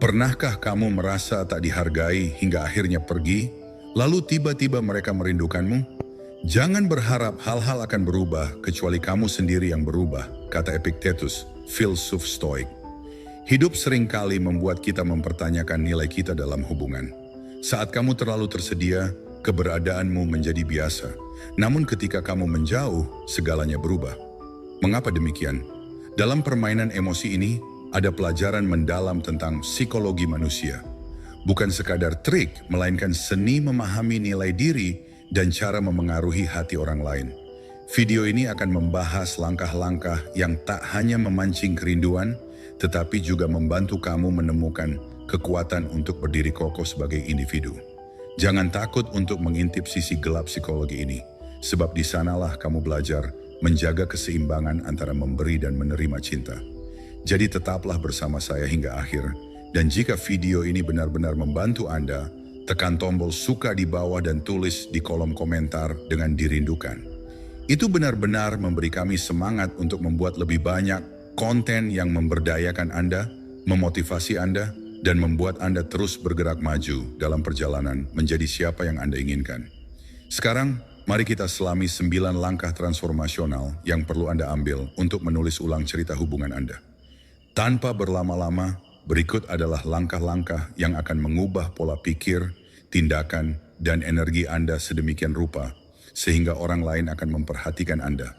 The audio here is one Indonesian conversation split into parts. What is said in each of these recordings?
Pernahkah kamu merasa tak dihargai hingga akhirnya pergi, lalu tiba-tiba mereka merindukanmu? Jangan berharap hal-hal akan berubah kecuali kamu sendiri yang berubah, kata Epictetus, filsuf Stoik. Hidup seringkali membuat kita mempertanyakan nilai kita dalam hubungan. Saat kamu terlalu tersedia, keberadaanmu menjadi biasa. Namun ketika kamu menjauh, segalanya berubah. Mengapa demikian? Dalam permainan emosi ini, ada pelajaran mendalam tentang psikologi manusia. Bukan sekadar trik, melainkan seni memahami nilai diri dan cara memengaruhi hati orang lain. Video ini akan membahas langkah-langkah yang tak hanya memancing kerinduan, tetapi juga membantu kamu menemukan kekuatan untuk berdiri kokoh sebagai individu. Jangan takut untuk mengintip sisi gelap psikologi ini, sebab di sanalah kamu belajar menjaga keseimbangan antara memberi dan menerima cinta. Jadi tetaplah bersama saya hingga akhir, dan jika video ini benar-benar membantu Anda, tekan tombol suka di bawah dan tulis di kolom komentar dengan dirindukan. Itu benar-benar memberi kami semangat untuk membuat lebih banyak konten yang memberdayakan Anda, memotivasi Anda, dan membuat Anda terus bergerak maju dalam perjalanan menjadi siapa yang Anda inginkan. Sekarang, mari kita selami 9 langkah transformasional yang perlu Anda ambil untuk menulis ulang cerita hubungan Anda. Tanpa berlama-lama, berikut adalah langkah-langkah yang akan mengubah pola pikir, tindakan, dan energi Anda sedemikian rupa, sehingga orang lain akan memperhatikan Anda.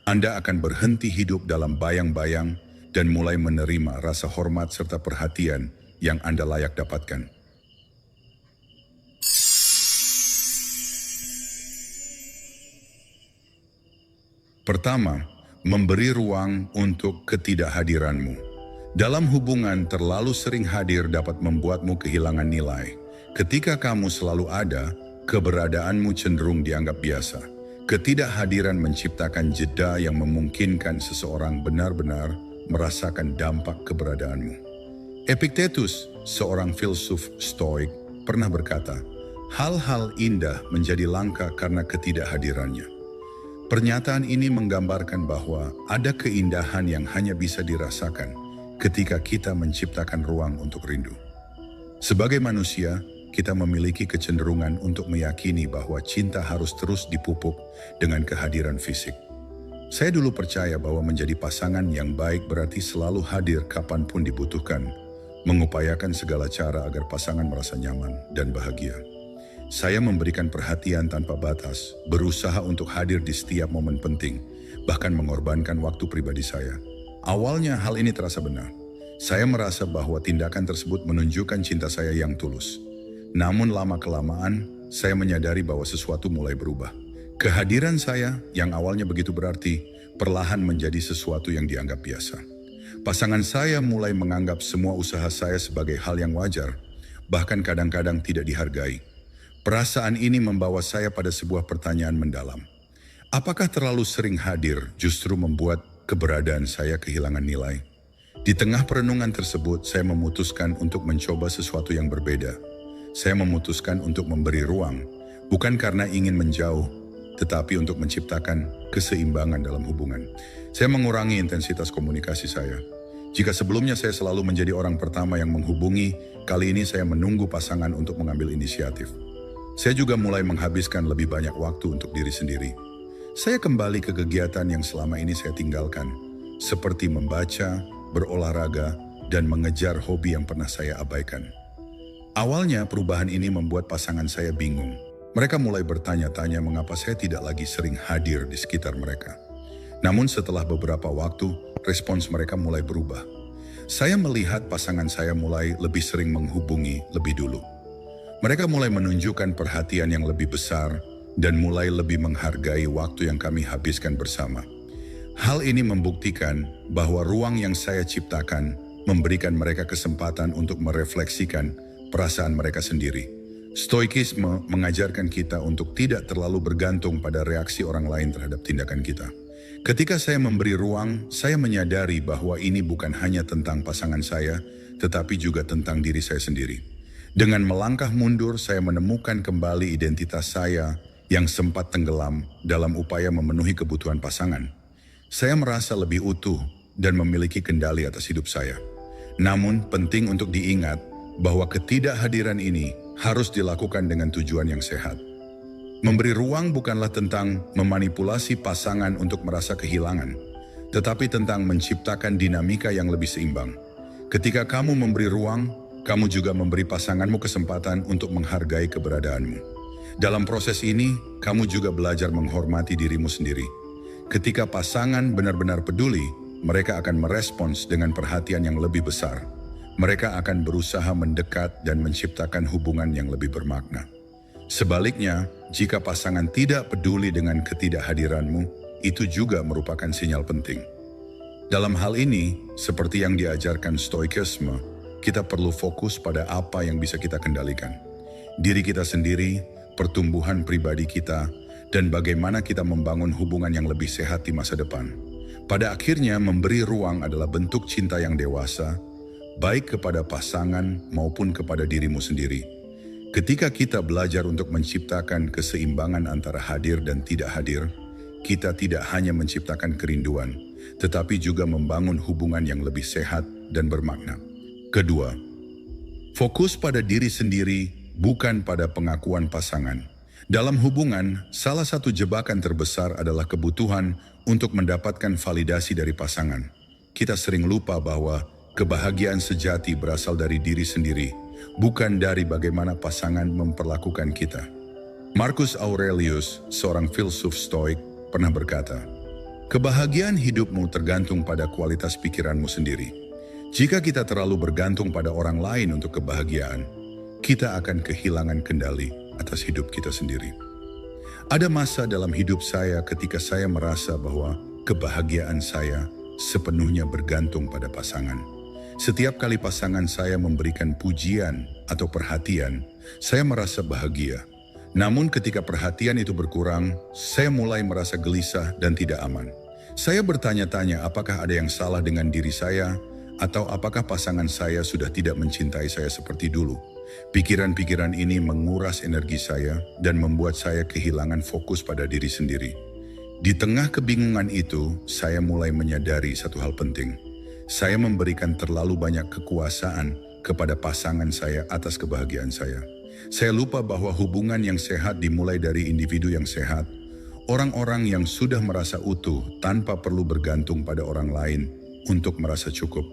Anda akan berhenti hidup dalam bayang-bayang dan mulai menerima rasa hormat serta perhatian yang Anda layak dapatkan. Pertama, memberi ruang untuk ketidakhadiranmu. Dalam hubungan, terlalu sering hadir dapat membuatmu kehilangan nilai. Ketika kamu selalu ada, keberadaanmu cenderung dianggap biasa. Ketidakhadiran menciptakan jeda yang memungkinkan seseorang benar-benar merasakan dampak keberadaanmu. Epictetus, seorang filsuf Stoik, pernah berkata, hal-hal indah menjadi langka karena ketidakhadirannya. Pernyataan ini menggambarkan bahwa ada keindahan yang hanya bisa dirasakan ketika kita menciptakan ruang untuk rindu. Sebagai manusia, kita memiliki kecenderungan untuk meyakini bahwa cinta harus terus dipupuk dengan kehadiran fisik. Saya dulu percaya bahwa menjadi pasangan yang baik berarti selalu hadir kapanpun dibutuhkan, mengupayakan segala cara agar pasangan merasa nyaman dan bahagia. Saya memberikan perhatian tanpa batas, berusaha untuk hadir di setiap momen penting, bahkan mengorbankan waktu pribadi saya. Awalnya hal ini terasa benar. Saya merasa bahwa tindakan tersebut menunjukkan cinta saya yang tulus. Namun lama-kelamaan, saya menyadari bahwa sesuatu mulai berubah. Kehadiran saya yang awalnya begitu berarti, perlahan menjadi sesuatu yang dianggap biasa. Pasangan saya mulai menganggap semua usaha saya sebagai hal yang wajar, bahkan kadang-kadang tidak dihargai. Perasaan ini membawa saya pada sebuah pertanyaan mendalam. Apakah terlalu sering hadir justru membuat keberadaan saya kehilangan nilai? Di tengah perenungan tersebut, saya memutuskan untuk mencoba sesuatu yang berbeda. Saya memutuskan untuk memberi ruang, bukan karena ingin menjauh, tetapi untuk menciptakan keseimbangan dalam hubungan. Saya mengurangi intensitas komunikasi saya. Jika sebelumnya saya selalu menjadi orang pertama yang menghubungi, kali ini saya menunggu pasangan untuk mengambil inisiatif. Saya juga mulai menghabiskan lebih banyak waktu untuk diri sendiri. Saya kembali ke kegiatan yang selama ini saya tinggalkan, seperti membaca, berolahraga, dan mengejar hobi yang pernah saya abaikan. Awalnya perubahan ini membuat pasangan saya bingung. Mereka mulai bertanya-tanya mengapa saya tidak lagi sering hadir di sekitar mereka. Namun setelah beberapa waktu, respons mereka mulai berubah. Saya melihat pasangan saya mulai lebih sering menghubungi lebih dulu. Mereka mulai menunjukkan perhatian yang lebih besar dan mulai lebih menghargai waktu yang kami habiskan bersama. Hal ini membuktikan bahwa ruang yang saya ciptakan memberikan mereka kesempatan untuk merefleksikan perasaan mereka sendiri. Stoikisme mengajarkan kita untuk tidak terlalu bergantung pada reaksi orang lain terhadap tindakan kita. Ketika saya memberi ruang, saya menyadari bahwa ini bukan hanya tentang pasangan saya, tetapi juga tentang diri saya sendiri. Dengan melangkah mundur, saya menemukan kembali identitas saya yang sempat tenggelam dalam upaya memenuhi kebutuhan pasangan. Saya merasa lebih utuh dan memiliki kendali atas hidup saya. Namun penting untuk diingat bahwa ketidakhadiran ini harus dilakukan dengan tujuan yang sehat. Memberi ruang bukanlah tentang memanipulasi pasangan untuk merasa kehilangan, tetapi tentang menciptakan dinamika yang lebih seimbang. Ketika kamu memberi ruang, kamu juga memberi pasanganmu kesempatan untuk menghargai keberadaanmu. Dalam proses ini, kamu juga belajar menghormati dirimu sendiri. Ketika pasangan benar-benar peduli, mereka akan merespons dengan perhatian yang lebih besar. Mereka akan berusaha mendekat dan menciptakan hubungan yang lebih bermakna. Sebaliknya, jika pasangan tidak peduli dengan ketidakhadiranmu, itu juga merupakan sinyal penting. Dalam hal ini, seperti yang diajarkan Stoikisme, kita perlu fokus pada apa yang bisa kita kendalikan. Diri kita sendiri, pertumbuhan pribadi kita, dan bagaimana kita membangun hubungan yang lebih sehat di masa depan. Pada akhirnya, memberi ruang adalah bentuk cinta yang dewasa, baik kepada pasangan maupun kepada dirimu sendiri. Ketika kita belajar untuk menciptakan keseimbangan antara hadir dan tidak hadir, kita tidak hanya menciptakan kerinduan, tetapi juga membangun hubungan yang lebih sehat dan bermakna. Kedua, fokus pada diri sendiri, bukan pada pengakuan pasangan. Dalam hubungan, salah satu jebakan terbesar adalah kebutuhan untuk mendapatkan validasi dari pasangan. Kita sering lupa bahwa kebahagiaan sejati berasal dari diri sendiri, bukan dari bagaimana pasangan memperlakukan kita. Marcus Aurelius, seorang filsuf Stoik, pernah berkata, "Kebahagiaan hidupmu tergantung pada kualitas pikiranmu sendiri. Jika kita terlalu bergantung pada orang lain untuk kebahagiaan, kita akan kehilangan kendali atas hidup kita sendiri." Ada masa dalam hidup saya ketika saya merasa bahwa kebahagiaan saya sepenuhnya bergantung pada pasangan. Setiap kali pasangan saya memberikan pujian atau perhatian, saya merasa bahagia. Namun ketika perhatian itu berkurang, saya mulai merasa gelisah dan tidak aman. Saya bertanya-tanya apakah ada yang salah dengan diri saya, atau apakah pasangan saya sudah tidak mencintai saya seperti dulu. Pikiran-pikiran ini menguras energi saya dan membuat saya kehilangan fokus pada diri sendiri. Di tengah kebingungan itu, saya mulai menyadari satu hal penting. Saya memberikan terlalu banyak kekuasaan kepada pasangan saya atas kebahagiaan saya. Saya lupa bahwa hubungan yang sehat dimulai dari individu yang sehat, orang-orang yang sudah merasa utuh tanpa perlu bergantung pada orang lain untuk merasa cukup.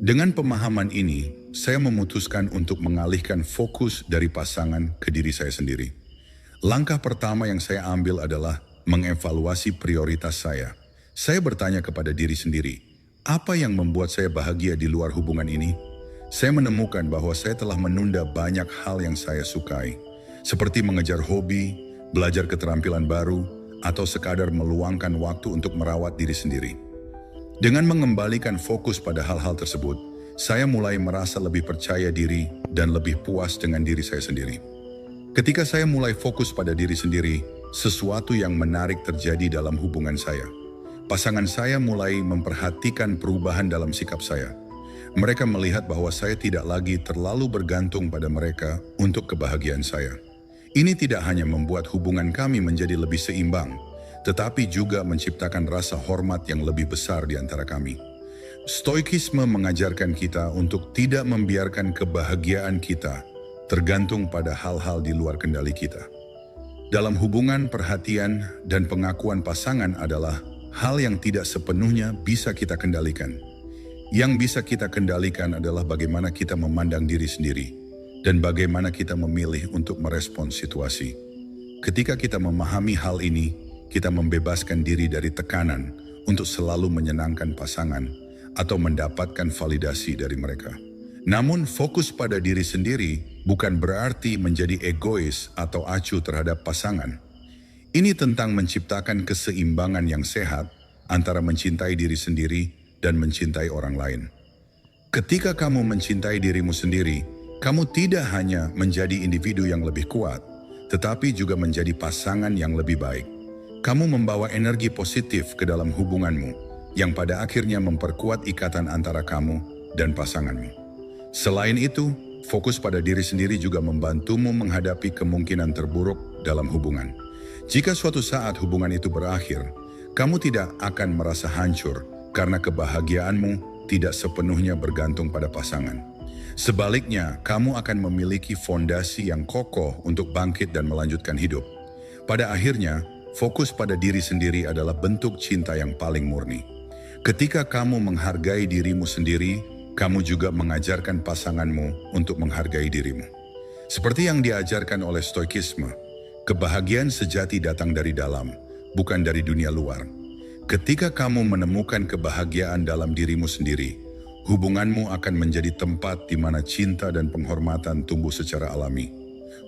Dengan pemahaman ini, saya memutuskan untuk mengalihkan fokus dari pasangan ke diri saya sendiri. Langkah pertama yang saya ambil adalah mengevaluasi prioritas saya. Saya bertanya kepada diri sendiri, apa yang membuat saya bahagia di luar hubungan ini? Saya menemukan bahwa saya telah menunda banyak hal yang saya sukai, seperti mengejar hobi, belajar keterampilan baru, atau sekadar meluangkan waktu untuk merawat diri sendiri. Dengan mengembalikan fokus pada hal-hal tersebut, saya mulai merasa lebih percaya diri dan lebih puas dengan diri saya sendiri. Ketika saya mulai fokus pada diri sendiri, sesuatu yang menarik terjadi dalam hubungan saya. Pasangan saya mulai memperhatikan perubahan dalam sikap saya. Mereka melihat bahwa saya tidak lagi terlalu bergantung pada mereka untuk kebahagiaan saya. Ini tidak hanya membuat hubungan kami menjadi lebih seimbang, tetapi juga menciptakan rasa hormat yang lebih besar di antara kami. Stoikisme mengajarkan kita untuk tidak membiarkan kebahagiaan kita tergantung pada hal-hal di luar kendali kita. Dalam hubungan, perhatian dan pengakuan pasangan adalah hal yang tidak sepenuhnya bisa kita kendalikan. Yang bisa kita kendalikan adalah bagaimana kita memandang diri sendiri dan bagaimana kita memilih untuk merespons situasi. Ketika kita memahami hal ini, kita membebaskan diri dari tekanan untuk selalu menyenangkan pasangan atau mendapatkan validasi dari mereka. Namun fokus pada diri sendiri bukan berarti menjadi egois atau acuh terhadap pasangan. Ini tentang menciptakan keseimbangan yang sehat antara mencintai diri sendiri dan mencintai orang lain. Ketika kamu mencintai dirimu sendiri, kamu tidak hanya menjadi individu yang lebih kuat, tetapi juga menjadi pasangan yang lebih baik. Kamu membawa energi positif ke dalam hubunganmu, yang pada akhirnya memperkuat ikatan antara kamu dan pasanganmu. Selain itu, fokus pada diri sendiri juga membantumu menghadapi kemungkinan terburuk dalam hubungan. Jika suatu saat hubungan itu berakhir, kamu tidak akan merasa hancur karena kebahagiaanmu tidak sepenuhnya bergantung pada pasangan. Sebaliknya, kamu akan memiliki fondasi yang kokoh untuk bangkit dan melanjutkan hidup. Pada akhirnya, fokus pada diri sendiri adalah bentuk cinta yang paling murni. Ketika kamu menghargai dirimu sendiri, kamu juga mengajarkan pasanganmu untuk menghargai dirimu. Seperti yang diajarkan oleh Stoikisme, kebahagiaan sejati datang dari dalam, bukan dari dunia luar. Ketika kamu menemukan kebahagiaan dalam dirimu sendiri, hubunganmu akan menjadi tempat di mana cinta dan penghormatan tumbuh secara alami,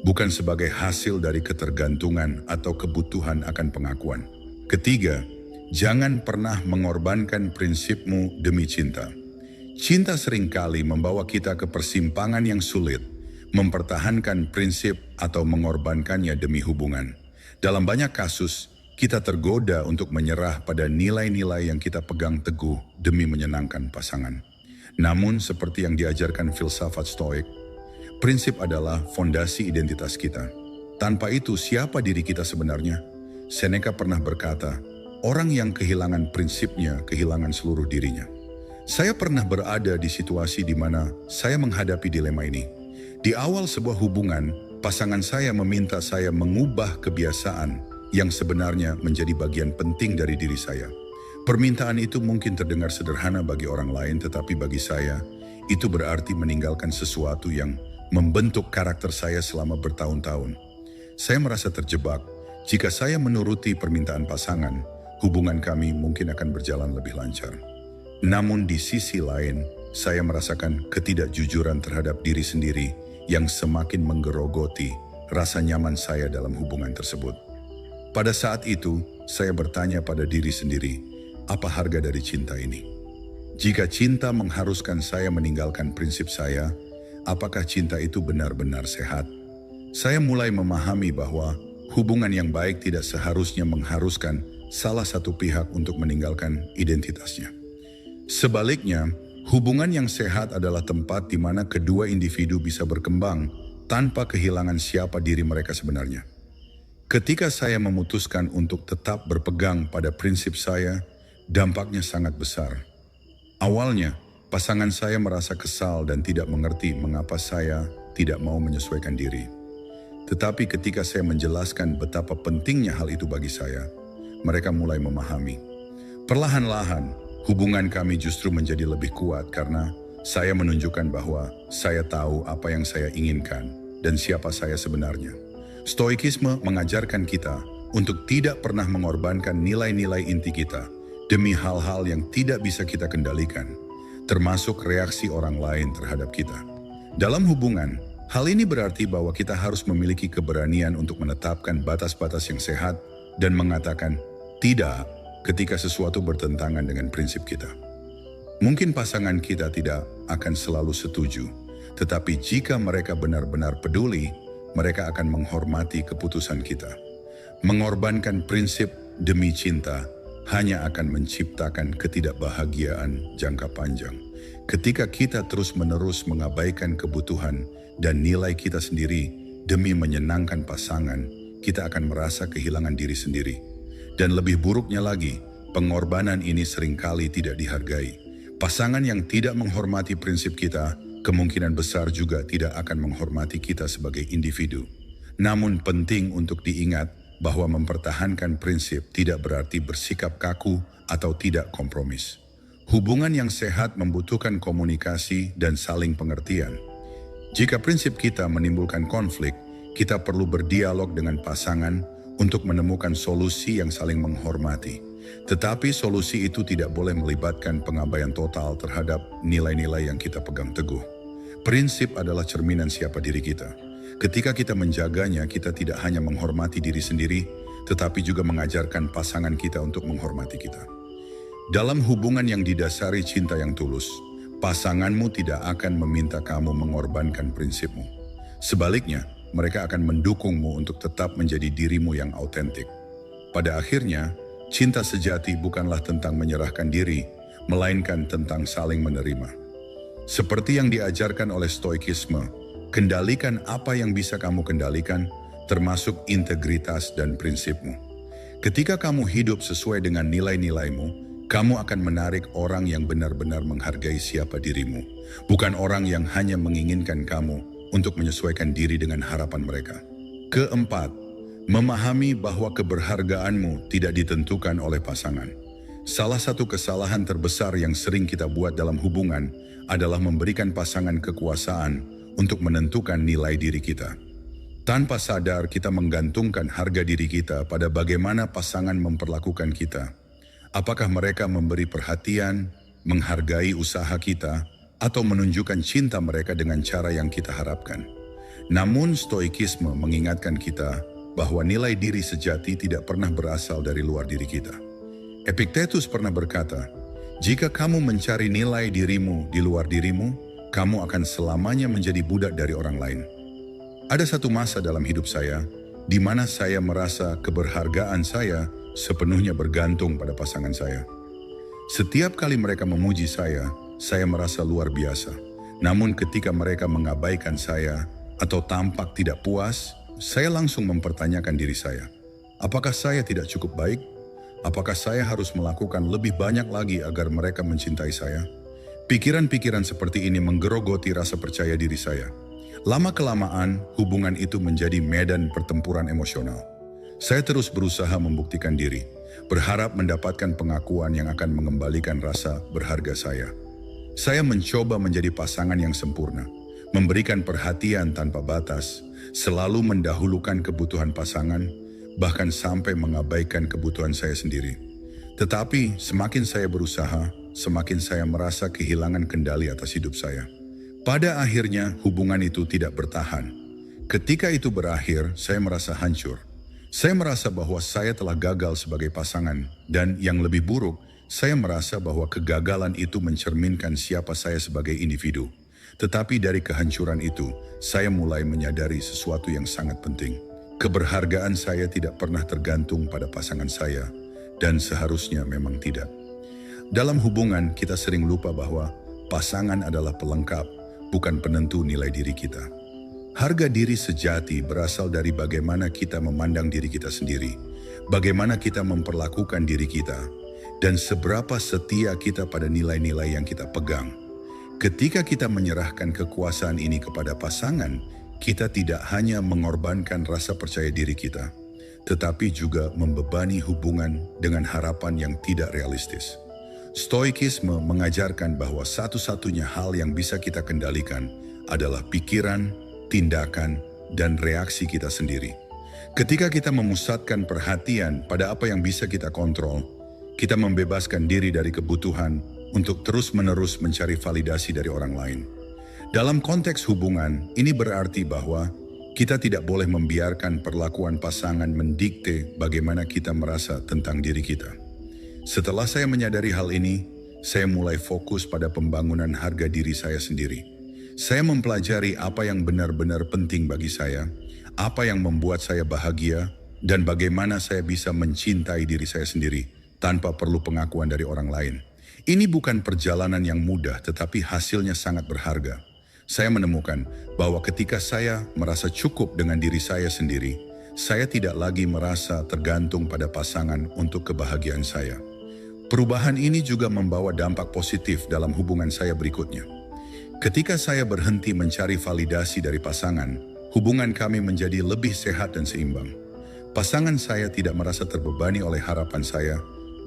bukan sebagai hasil dari ketergantungan atau kebutuhan akan pengakuan. Ketiga, jangan pernah mengorbankan prinsipmu demi cinta. Cinta seringkali membawa kita ke persimpangan yang sulit, mempertahankan prinsip atau mengorbankannya demi hubungan. Dalam banyak kasus, kita tergoda untuk menyerah pada nilai-nilai yang kita pegang teguh demi menyenangkan pasangan. Namun, seperti yang diajarkan filsafat Stoik, prinsip adalah fondasi identitas kita. Tanpa itu, siapa diri kita sebenarnya? Seneca pernah berkata, orang yang kehilangan prinsipnya, kehilangan seluruh dirinya. Saya pernah berada di situasi di mana saya menghadapi dilema ini. Di awal sebuah hubungan, pasangan saya meminta saya mengubah kebiasaan yang sebenarnya menjadi bagian penting dari diri saya. Permintaan itu mungkin terdengar sederhana bagi orang lain, tetapi bagi saya, itu berarti meninggalkan sesuatu yang membentuk karakter saya selama bertahun-tahun. Saya merasa terjebak. Jika saya menuruti permintaan pasangan, hubungan kami mungkin akan berjalan lebih lancar. Namun di sisi lain, saya merasakan ketidakjujuran terhadap diri sendiri yang semakin menggerogoti rasa nyaman saya dalam hubungan tersebut. Pada saat itu, saya bertanya pada diri sendiri, apa harga dari cinta ini? Jika cinta mengharuskan saya meninggalkan prinsip saya, apakah cinta itu benar-benar sehat? Saya mulai memahami bahwa hubungan yang baik tidak seharusnya mengharuskan salah satu pihak untuk meninggalkan identitasnya. Sebaliknya, hubungan yang sehat adalah tempat di mana kedua individu bisa berkembang tanpa kehilangan siapa diri mereka sebenarnya. Ketika saya memutuskan untuk tetap berpegang pada prinsip saya, dampaknya sangat besar. Awalnya, pasangan saya merasa kesal dan tidak mengerti mengapa saya tidak mau menyesuaikan diri. Tetapi ketika saya menjelaskan betapa pentingnya hal itu bagi saya, mereka mulai memahami. Perlahan-lahan, hubungan kami justru menjadi lebih kuat karena saya menunjukkan bahwa saya tahu apa yang saya inginkan dan siapa saya sebenarnya. Stoikisme mengajarkan kita untuk tidak pernah mengorbankan nilai-nilai inti kita demi hal-hal yang tidak bisa kita kendalikan, termasuk reaksi orang lain terhadap kita. Dalam hubungan, hal ini berarti bahwa kita harus memiliki keberanian untuk menetapkan batas-batas yang sehat dan mengatakan tidak ketika sesuatu bertentangan dengan prinsip kita. Mungkin pasangan kita tidak akan selalu setuju, tetapi jika mereka benar-benar peduli, mereka akan menghormati keputusan kita. Mengorbankan prinsip demi cinta hanya akan menciptakan ketidakbahagiaan jangka panjang. Ketika kita terus-menerus mengabaikan kebutuhan dan nilai kita sendiri demi menyenangkan pasangan, kita akan merasa kehilangan diri sendiri. Dan lebih buruknya lagi, pengorbanan ini seringkali tidak dihargai. Pasangan yang tidak menghormati prinsip kita, kemungkinan besar juga tidak akan menghormati kita sebagai individu. Namun penting untuk diingat bahwa mempertahankan prinsip tidak berarti bersikap kaku atau tidak kompromis. Hubungan yang sehat membutuhkan komunikasi dan saling pengertian. Jika prinsip kita menimbulkan konflik, kita perlu berdialog dengan pasangan untuk menemukan solusi yang saling menghormati. Tetapi solusi itu tidak boleh melibatkan pengabaian total terhadap nilai-nilai yang kita pegang teguh. Prinsip adalah cerminan siapa diri kita. Ketika kita menjaganya, kita tidak hanya menghormati diri sendiri, tetapi juga mengajarkan pasangan kita untuk menghormati kita. Dalam hubungan yang didasari cinta yang tulus, pasanganmu tidak akan meminta kamu mengorbankan prinsipmu. Sebaliknya, mereka akan mendukungmu untuk tetap menjadi dirimu yang autentik. Pada akhirnya, cinta sejati bukanlah tentang menyerahkan diri, melainkan tentang saling menerima. Seperti yang diajarkan oleh Stoikisme, kendalikan apa yang bisa kamu kendalikan, termasuk integritas dan prinsipmu. Ketika kamu hidup sesuai dengan nilai-nilaimu, Kamu akan menarik orang yang benar-benar menghargai siapa dirimu, bukan orang yang hanya menginginkan kamu untuk menyesuaikan diri dengan harapan mereka. Keempat, memahami bahwa keberhargaanmu tidak ditentukan oleh pasangan. Salah satu kesalahan terbesar yang sering kita buat dalam hubungan adalah memberikan pasangan kekuasaan untuk menentukan nilai diri kita. Tanpa sadar kita menggantungkan harga diri kita pada bagaimana pasangan memperlakukan kita. Apakah mereka memberi perhatian, menghargai usaha kita, atau menunjukkan cinta mereka dengan cara yang kita harapkan. Namun stoikisme mengingatkan kita bahwa nilai diri sejati tidak pernah berasal dari luar diri kita. Epictetus pernah berkata, jika kamu mencari nilai dirimu di luar dirimu, kamu akan selamanya menjadi budak dari orang lain. Ada satu masa dalam hidup saya, di mana saya merasa keberhargaan saya sepenuhnya bergantung pada pasangan saya. Setiap kali mereka memuji saya merasa luar biasa. Namun ketika mereka mengabaikan saya atau tampak tidak puas, saya langsung mempertanyakan diri saya. Apakah saya tidak cukup baik? Apakah saya harus melakukan lebih banyak lagi agar mereka mencintai saya? Pikiran-pikiran seperti ini menggerogoti rasa percaya diri saya. Lama-kelamaan, hubungan itu menjadi medan pertempuran emosional. Saya terus berusaha membuktikan diri, berharap mendapatkan pengakuan yang akan mengembalikan rasa berharga saya. Saya mencoba menjadi pasangan yang sempurna, memberikan perhatian tanpa batas, selalu mendahulukan kebutuhan pasangan, bahkan sampai mengabaikan kebutuhan saya sendiri. Tetapi semakin saya berusaha, semakin saya merasa kehilangan kendali atas hidup saya. Pada akhirnya hubungan itu tidak bertahan. Ketika itu berakhir, saya merasa hancur. Saya merasa bahwa saya telah gagal sebagai pasangan, dan yang lebih buruk, saya merasa bahwa kegagalan itu mencerminkan siapa saya sebagai individu. Tetapi dari kehancuran itu, saya mulai menyadari sesuatu yang sangat penting. Keberhargaan saya tidak pernah tergantung pada pasangan saya, dan seharusnya memang tidak. Dalam hubungan, kita sering lupa bahwa pasangan adalah pelengkap, bukan penentu nilai diri kita. Harga diri sejati berasal dari bagaimana kita memandang diri kita sendiri, bagaimana kita memperlakukan diri kita, dan seberapa setia kita pada nilai-nilai yang kita pegang. Ketika kita menyerahkan kekuasaan ini kepada pasangan, kita tidak hanya mengorbankan rasa percaya diri kita, tetapi juga membebani hubungan dengan harapan yang tidak realistis. Stoikisme mengajarkan bahwa satu-satunya hal yang bisa kita kendalikan adalah pikiran, tindakan, dan reaksi kita sendiri. Ketika kita memusatkan perhatian pada apa yang bisa kita kontrol, kita membebaskan diri dari kebutuhan untuk terus-menerus mencari validasi dari orang lain. Dalam konteks hubungan, ini berarti bahwa kita tidak boleh membiarkan perlakuan pasangan mendikte bagaimana kita merasa tentang diri kita. Setelah saya menyadari hal ini, saya mulai fokus pada pembangunan harga diri saya sendiri. Saya mempelajari apa yang benar-benar penting bagi saya, apa yang membuat saya bahagia, dan bagaimana saya bisa mencintai diri saya sendiri tanpa perlu pengakuan dari orang lain. Ini bukan perjalanan yang mudah, tetapi hasilnya sangat berharga. Saya menemukan bahwa ketika saya merasa cukup dengan diri saya sendiri, saya tidak lagi merasa tergantung pada pasangan untuk kebahagiaan saya. Perubahan ini juga membawa dampak positif dalam hubungan saya berikutnya. Ketika saya berhenti mencari validasi dari pasangan, hubungan kami menjadi lebih sehat dan seimbang. Pasangan saya tidak merasa terbebani oleh harapan saya,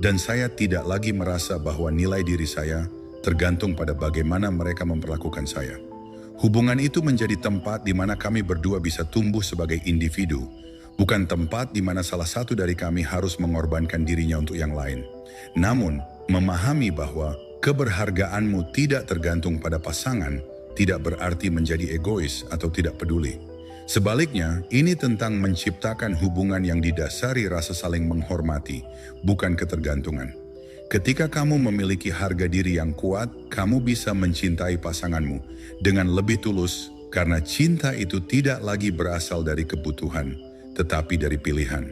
dan saya tidak lagi merasa bahwa nilai diri saya tergantung pada bagaimana mereka memperlakukan saya. Hubungan itu menjadi tempat di mana kami berdua bisa tumbuh sebagai individu, bukan tempat di mana salah satu dari kami harus mengorbankan dirinya untuk yang lain. Namun, memahami bahwa keberhargaanmu tidak tergantung pada pasangan tidak berarti menjadi egois atau tidak peduli. Sebaliknya, ini tentang menciptakan hubungan yang didasari rasa saling menghormati, bukan ketergantungan. Ketika kamu memiliki harga diri yang kuat, kamu bisa mencintai pasanganmu dengan lebih tulus karena cinta itu tidak lagi berasal dari kebutuhan, tetapi dari pilihan.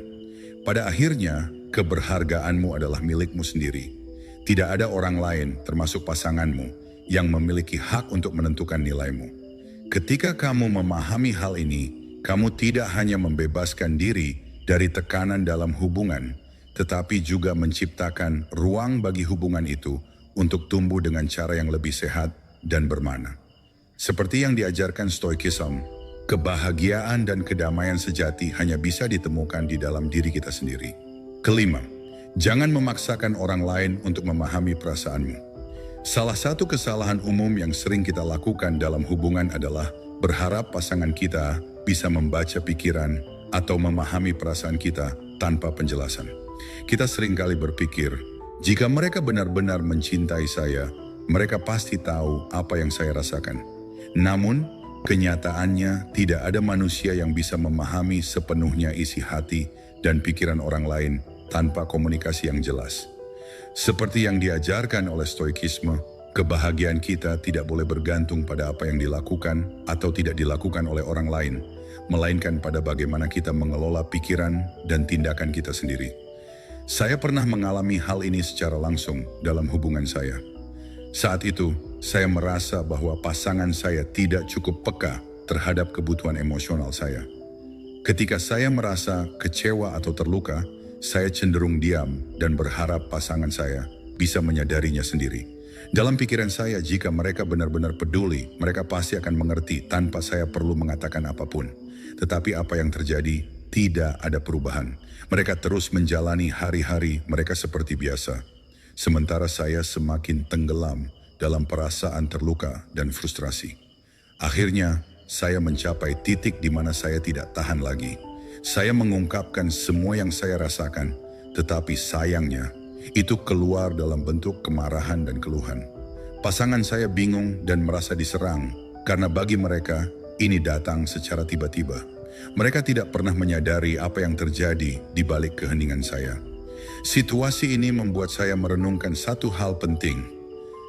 Pada akhirnya, keberhargaanmu adalah milikmu sendiri. Tidak ada orang lain, termasuk pasanganmu, yang memiliki hak untuk menentukan nilaimu. Ketika kamu memahami hal ini, kamu tidak hanya membebaskan diri dari tekanan dalam hubungan, tetapi juga menciptakan ruang bagi hubungan itu untuk tumbuh dengan cara yang lebih sehat dan bermakna. Seperti yang diajarkan Stoikism, kebahagiaan dan kedamaian sejati hanya bisa ditemukan di dalam diri kita sendiri. Kelima, jangan memaksakan orang lain untuk memahami perasaanmu. Salah satu kesalahan umum yang sering kita lakukan dalam hubungan adalah berharap pasangan kita bisa membaca pikiran atau memahami perasaan kita tanpa penjelasan. Kita seringkali berpikir, jika mereka benar-benar mencintai saya, mereka pasti tahu apa yang saya rasakan. Namun, kenyataannya tidak ada manusia yang bisa memahami sepenuhnya isi hati dan pikiran orang lain tanpa komunikasi yang jelas. Seperti yang diajarkan oleh Stoikisme, kebahagiaan kita tidak boleh bergantung pada apa yang dilakukan atau tidak dilakukan oleh orang lain, melainkan pada bagaimana kita mengelola pikiran dan tindakan kita sendiri. Saya pernah mengalami hal ini secara langsung dalam hubungan saya. Saat itu, saya merasa bahwa pasangan saya tidak cukup peka terhadap kebutuhan emosional saya. Ketika saya merasa kecewa atau terluka, saya cenderung diam dan berharap pasangan saya bisa menyadarinya sendiri. Dalam pikiran saya, jika mereka benar-benar peduli, mereka pasti akan mengerti tanpa saya perlu mengatakan apapun. Tetapi apa yang terjadi? Tidak ada perubahan. Mereka terus menjalani hari-hari mereka seperti biasa. Sementara saya semakin tenggelam dalam perasaan terluka dan frustrasi. Akhirnya, saya mencapai titik di mana saya tidak tahan lagi. Saya mengungkapkan semua yang saya rasakan, tetapi sayangnya, itu keluar dalam bentuk kemarahan dan keluhan. Pasangan saya bingung dan merasa diserang, karena bagi mereka, ini datang secara tiba-tiba. Mereka tidak pernah menyadari apa yang terjadi di balik keheningan saya. Situasi ini membuat saya merenungkan satu hal penting.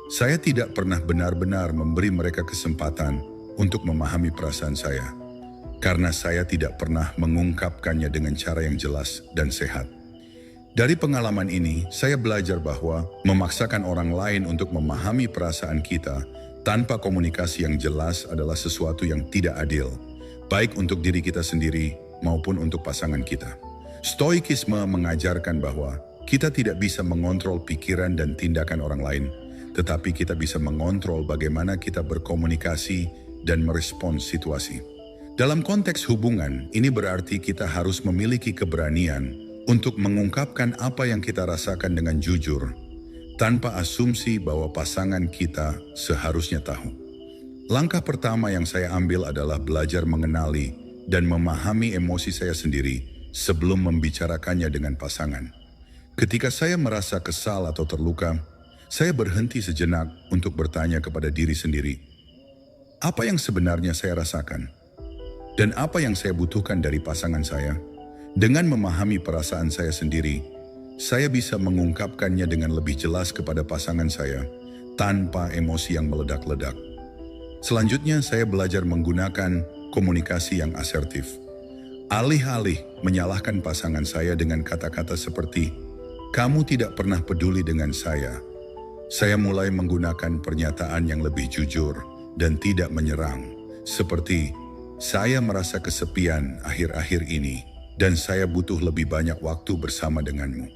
Saya tidak pernah benar-benar memberi mereka kesempatan untuk memahami perasaan saya, karena saya tidak pernah mengungkapkannya dengan cara yang jelas dan sehat. Dari pengalaman ini, saya belajar bahwa memaksakan orang lain untuk memahami perasaan kita tanpa komunikasi yang jelas adalah sesuatu yang tidak adil, baik untuk diri kita sendiri maupun untuk pasangan kita. Stoikisme mengajarkan bahwa kita tidak bisa mengontrol pikiran dan tindakan orang lain, tetapi kita bisa mengontrol bagaimana kita berkomunikasi dan merespons situasi. Dalam konteks hubungan, ini berarti kita harus memiliki keberanian untuk mengungkapkan apa yang kita rasakan dengan jujur, tanpa asumsi bahwa pasangan kita seharusnya tahu. Langkah pertama yang saya ambil adalah belajar mengenali dan memahami emosi saya sendiri sebelum membicarakannya dengan pasangan. Ketika saya merasa kesal atau terluka, saya berhenti sejenak untuk bertanya kepada diri sendiri, apa yang sebenarnya saya rasakan? Dan apa yang saya butuhkan dari pasangan saya? Dengan memahami perasaan saya sendiri, saya bisa mengungkapkannya dengan lebih jelas kepada pasangan saya tanpa emosi yang meledak-ledak. Selanjutnya, saya belajar menggunakan komunikasi yang asertif. Alih-alih menyalahkan pasangan saya dengan kata-kata seperti, "Kamu tidak pernah peduli dengan saya." Saya mulai menggunakan pernyataan yang lebih jujur dan tidak menyerang, seperti, "Saya merasa kesepian akhir-akhir ini, dan saya butuh lebih banyak waktu bersama denganmu."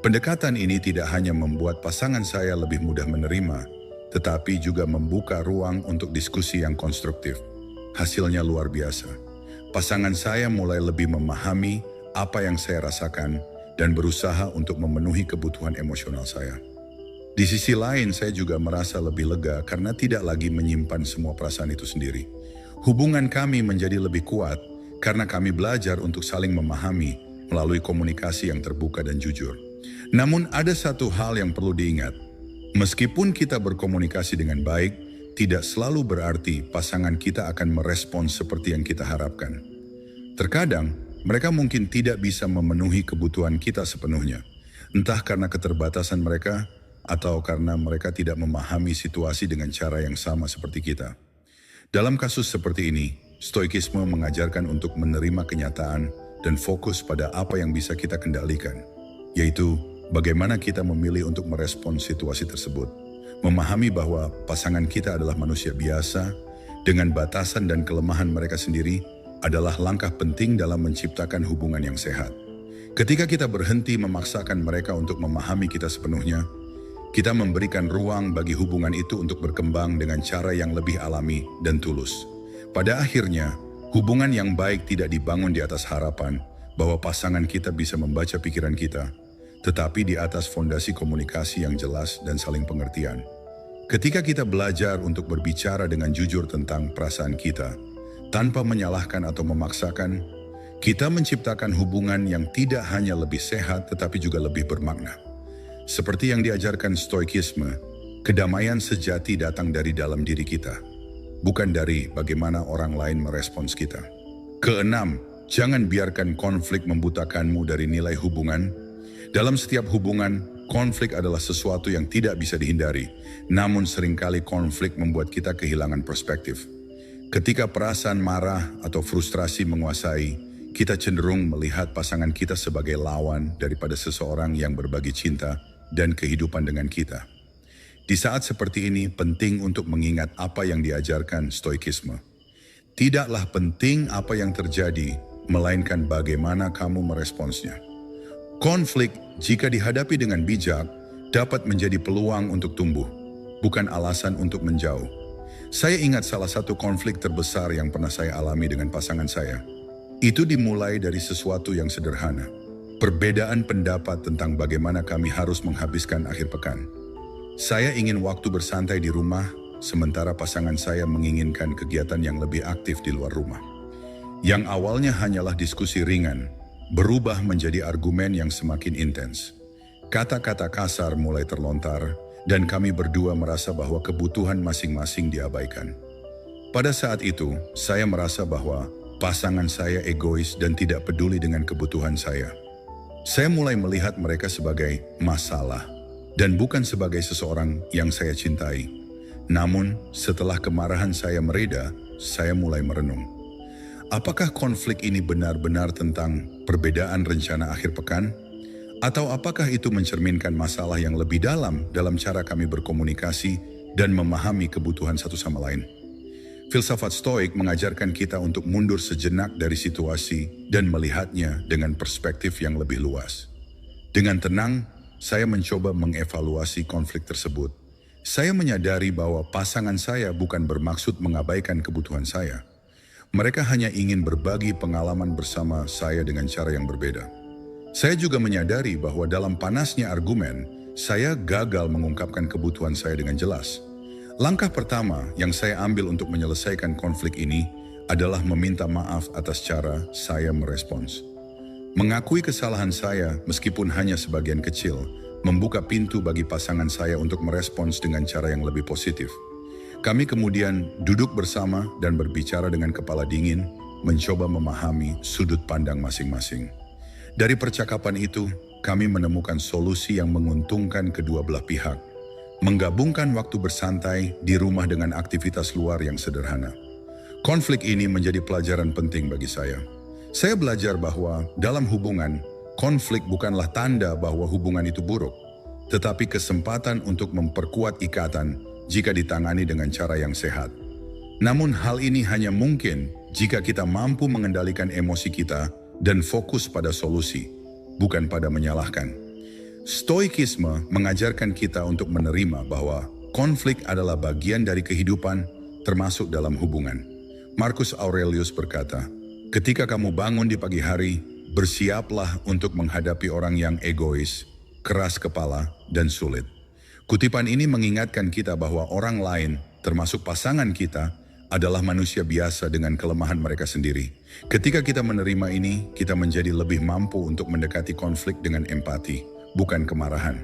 Pendekatan ini tidak hanya membuat pasangan saya lebih mudah menerima, tetapi juga membuka ruang untuk diskusi yang konstruktif. Hasilnya luar biasa. Pasangan saya mulai lebih memahami apa yang saya rasakan dan berusaha untuk memenuhi kebutuhan emosional saya. Di sisi lain, saya juga merasa lebih lega karena tidak lagi menyimpan semua perasaan itu sendiri. Hubungan kami menjadi lebih kuat karena kami belajar untuk saling memahami melalui komunikasi yang terbuka dan jujur. Namun ada satu hal yang perlu diingat. Meskipun kita berkomunikasi dengan baik, tidak selalu berarti pasangan kita akan merespons seperti yang kita harapkan. Terkadang, mereka mungkin tidak bisa memenuhi kebutuhan kita sepenuhnya, entah karena keterbatasan mereka atau karena mereka tidak memahami situasi dengan cara yang sama seperti kita. Dalam kasus seperti ini, Stoikisme mengajarkan untuk menerima kenyataan dan fokus pada apa yang bisa kita kendalikan, yaitu bagaimana kita memilih untuk merespons situasi tersebut. Memahami bahwa pasangan kita adalah manusia biasa dengan batasan dan kelemahan mereka sendiri adalah langkah penting dalam menciptakan hubungan yang sehat. Ketika kita berhenti memaksakan mereka untuk memahami kita sepenuhnya, kita memberikan ruang bagi hubungan itu untuk berkembang dengan cara yang lebih alami dan tulus. Pada akhirnya, hubungan yang baik tidak dibangun di atas harapan bahwa pasangan kita bisa membaca pikiran kita, tetapi di atas fondasi komunikasi yang jelas dan saling pengertian. Ketika kita belajar untuk berbicara dengan jujur tentang perasaan kita, tanpa menyalahkan atau memaksakan, kita menciptakan hubungan yang tidak hanya lebih sehat tetapi juga lebih bermakna. Seperti yang diajarkan Stoikisme, kedamaian sejati datang dari dalam diri kita, bukan dari bagaimana orang lain merespons kita. Keenam, jangan biarkan konflik membutakanmu dari nilai hubungan. Dalam setiap hubungan, konflik adalah sesuatu yang tidak bisa dihindari, namun seringkali konflik membuat kita kehilangan perspektif. Ketika perasaan marah atau frustrasi menguasai, kita cenderung melihat pasangan kita sebagai lawan daripada seseorang yang berbagi cinta dan kehidupan dengan kita. Di saat seperti ini, penting untuk mengingat apa yang diajarkan Stoikisme. Tidaklah penting apa yang terjadi, melainkan bagaimana kamu meresponsnya. Konflik, jika dihadapi dengan bijak, dapat menjadi peluang untuk tumbuh, bukan alasan untuk menjauh. Saya ingat salah satu konflik terbesar yang pernah saya alami dengan pasangan saya. Itu dimulai dari sesuatu yang sederhana. Perbedaan pendapat tentang bagaimana kami harus menghabiskan akhir pekan. Saya ingin waktu bersantai di rumah, sementara pasangan saya menginginkan kegiatan yang lebih aktif di luar rumah. Yang awalnya hanyalah diskusi ringan, berubah menjadi argumen yang semakin intens. Kata-kata kasar mulai terlontar, dan kami berdua merasa bahwa kebutuhan masing-masing diabaikan. Pada saat itu, saya merasa bahwa pasangan saya egois dan tidak peduli dengan kebutuhan saya. Saya mulai melihat mereka sebagai masalah dan bukan sebagai seseorang yang saya cintai. Namun, setelah kemarahan saya mereda, saya mulai merenung. Apakah konflik ini benar-benar tentang perbedaan rencana akhir pekan? Atau apakah itu mencerminkan masalah yang lebih dalam cara kami berkomunikasi dan memahami kebutuhan satu sama lain? Filsafat Stoik mengajarkan kita untuk mundur sejenak dari situasi dan melihatnya dengan perspektif yang lebih luas. Dengan tenang, saya mencoba mengevaluasi konflik tersebut. Saya menyadari bahwa pasangan saya bukan bermaksud mengabaikan kebutuhan saya. Mereka hanya ingin berbagi pengalaman bersama saya dengan cara yang berbeda. Saya juga menyadari bahwa dalam panasnya argumen, saya gagal mengungkapkan kebutuhan saya dengan jelas. Langkah pertama yang saya ambil untuk menyelesaikan konflik ini adalah meminta maaf atas cara saya merespons. Mengakui kesalahan saya meskipun hanya sebagian kecil, membuka pintu bagi pasangan saya untuk merespons dengan cara yang lebih positif. Kami kemudian duduk bersama dan berbicara dengan kepala dingin, mencoba memahami sudut pandang masing-masing. Dari percakapan itu, kami menemukan solusi yang menguntungkan kedua belah pihak. Menggabungkan waktu bersantai di rumah dengan aktivitas luar yang sederhana. Konflik ini menjadi pelajaran penting bagi saya. Saya belajar bahwa dalam hubungan, konflik bukanlah tanda bahwa hubungan itu buruk, tetapi kesempatan untuk memperkuat ikatan jika ditangani dengan cara yang sehat. Namun hal ini hanya mungkin jika kita mampu mengendalikan emosi kita dan fokus pada solusi, bukan pada menyalahkan. Stoikisme mengajarkan kita untuk menerima bahwa konflik adalah bagian dari kehidupan, termasuk dalam hubungan. Marcus Aurelius berkata, "Ketika kamu bangun di pagi hari, bersiaplah untuk menghadapi orang yang egois, keras kepala, dan sulit." Kutipan ini mengingatkan kita bahwa orang lain, termasuk pasangan kita, adalah manusia biasa dengan kelemahan mereka sendiri. Ketika kita menerima ini, kita menjadi lebih mampu untuk mendekati konflik dengan empati, bukan kemarahan.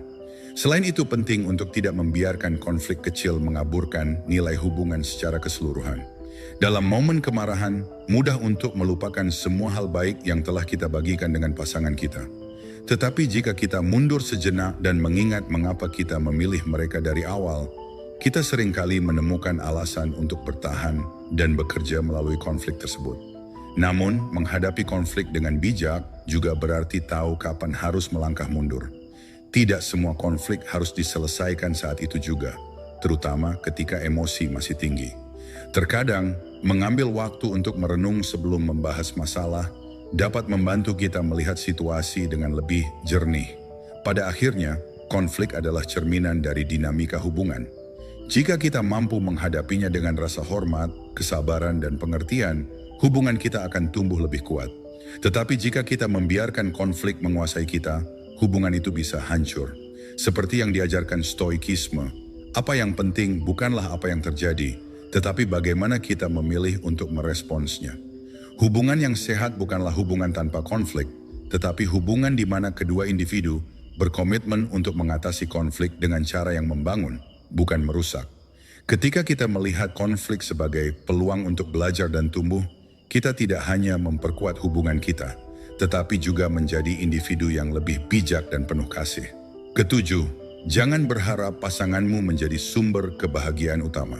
Selain itu penting untuk tidak membiarkan konflik kecil mengaburkan nilai hubungan secara keseluruhan. Dalam momen kemarahan, mudah untuk melupakan semua hal baik yang telah kita bagikan dengan pasangan kita. Tetapi jika kita mundur sejenak dan mengingat mengapa kita memilih mereka dari awal, kita seringkali menemukan alasan untuk bertahan dan bekerja melalui konflik tersebut. Namun, menghadapi konflik dengan bijak juga berarti tahu kapan harus melangkah mundur. Tidak semua konflik harus diselesaikan saat itu juga, terutama ketika emosi masih tinggi. Terkadang, mengambil waktu untuk merenung sebelum membahas masalah dapat membantu kita melihat situasi dengan lebih jernih. Pada akhirnya, konflik adalah cerminan dari dinamika hubungan. Jika kita mampu menghadapinya dengan rasa hormat, kesabaran, dan pengertian, hubungan kita akan tumbuh lebih kuat. Tetapi jika kita membiarkan konflik menguasai kita, hubungan itu bisa hancur. Seperti yang diajarkan Stoikisme, apa yang penting bukanlah apa yang terjadi, tetapi bagaimana kita memilih untuk meresponsnya. Hubungan yang sehat bukanlah hubungan tanpa konflik, tetapi hubungan di mana kedua individu berkomitmen untuk mengatasi konflik dengan cara yang membangun, bukan merusak. Ketika kita melihat konflik sebagai peluang untuk belajar dan tumbuh, kita tidak hanya memperkuat hubungan kita, tetapi juga menjadi individu yang lebih bijak dan penuh kasih. Ketujuh, jangan berharap pasanganmu menjadi sumber kebahagiaan utama.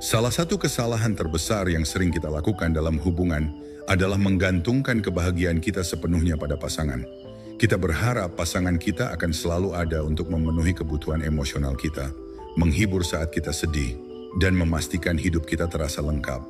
Salah satu kesalahan terbesar yang sering kita lakukan dalam hubungan adalah menggantungkan kebahagiaan kita sepenuhnya pada pasangan. Kita berharap pasangan kita akan selalu ada untuk memenuhi kebutuhan emosional kita, menghibur saat kita sedih, dan memastikan hidup kita terasa lengkap.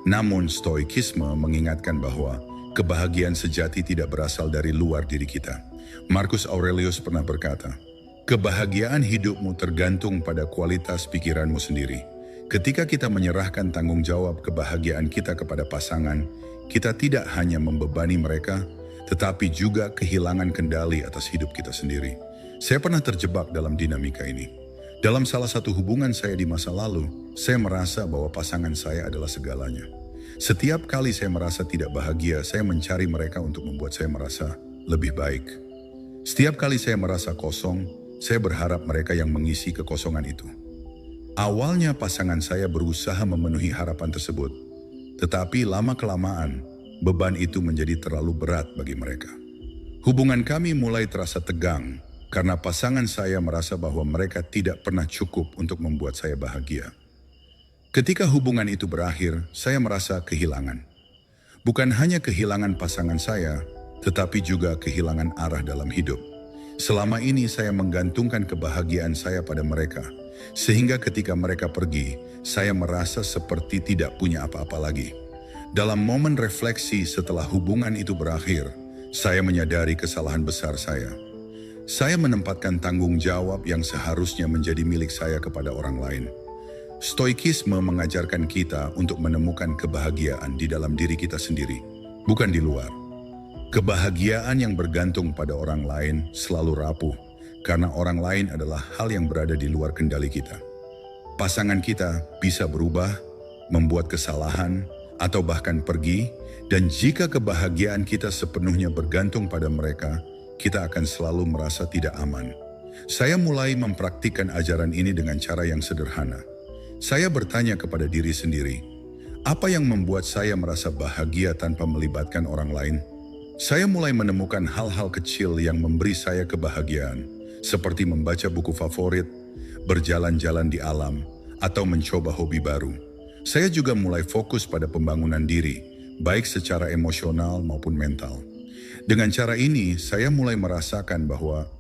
Namun, Stoikisme mengingatkan bahwa kebahagiaan sejati tidak berasal dari luar diri kita. Marcus Aurelius pernah berkata, "Kebahagiaan hidupmu tergantung pada kualitas pikiranmu sendiri." Ketika kita menyerahkan tanggung jawab kebahagiaan kita kepada pasangan, kita tidak hanya membebani mereka, tetapi juga kehilangan kendali atas hidup kita sendiri. Saya pernah terjebak dalam dinamika ini. Dalam salah satu hubungan saya di masa lalu, saya merasa bahwa pasangan saya adalah segalanya. Setiap kali saya merasa tidak bahagia, saya mencari mereka untuk membuat saya merasa lebih baik. Setiap kali saya merasa kosong, saya berharap mereka yang mengisi kekosongan itu. Awalnya pasangan saya berusaha memenuhi harapan tersebut, tetapi lama-kelamaan beban itu menjadi terlalu berat bagi mereka. Hubungan kami mulai terasa tegang karena pasangan saya merasa bahwa mereka tidak pernah cukup untuk membuat saya bahagia. Ketika hubungan itu berakhir, saya merasa kehilangan. Bukan hanya kehilangan pasangan saya, tetapi juga kehilangan arah dalam hidup. Selama ini saya menggantungkan kebahagiaan saya pada mereka, sehingga ketika mereka pergi, saya merasa seperti tidak punya apa-apa lagi. Dalam momen refleksi setelah hubungan itu berakhir, saya menyadari kesalahan besar saya. Saya menempatkan tanggung jawab yang seharusnya menjadi milik saya kepada orang lain. Stoikisme mengajarkan kita untuk menemukan kebahagiaan di dalam diri kita sendiri, bukan di luar. Kebahagiaan yang bergantung pada orang lain selalu rapuh, karena orang lain adalah hal yang berada di luar kendali kita. Pasangan kita bisa berubah, membuat kesalahan, atau bahkan pergi, dan jika kebahagiaan kita sepenuhnya bergantung pada mereka, kita akan selalu merasa tidak aman. Saya mulai mempraktikkan ajaran ini dengan cara yang sederhana. Saya bertanya kepada diri sendiri, apa yang membuat saya merasa bahagia tanpa melibatkan orang lain? Saya mulai menemukan hal-hal kecil yang memberi saya kebahagiaan, seperti membaca buku favorit, berjalan-jalan di alam, atau mencoba hobi baru. Saya juga mulai fokus pada pembangunan diri, baik secara emosional maupun mental. Dengan cara ini, saya mulai merasakan bahwa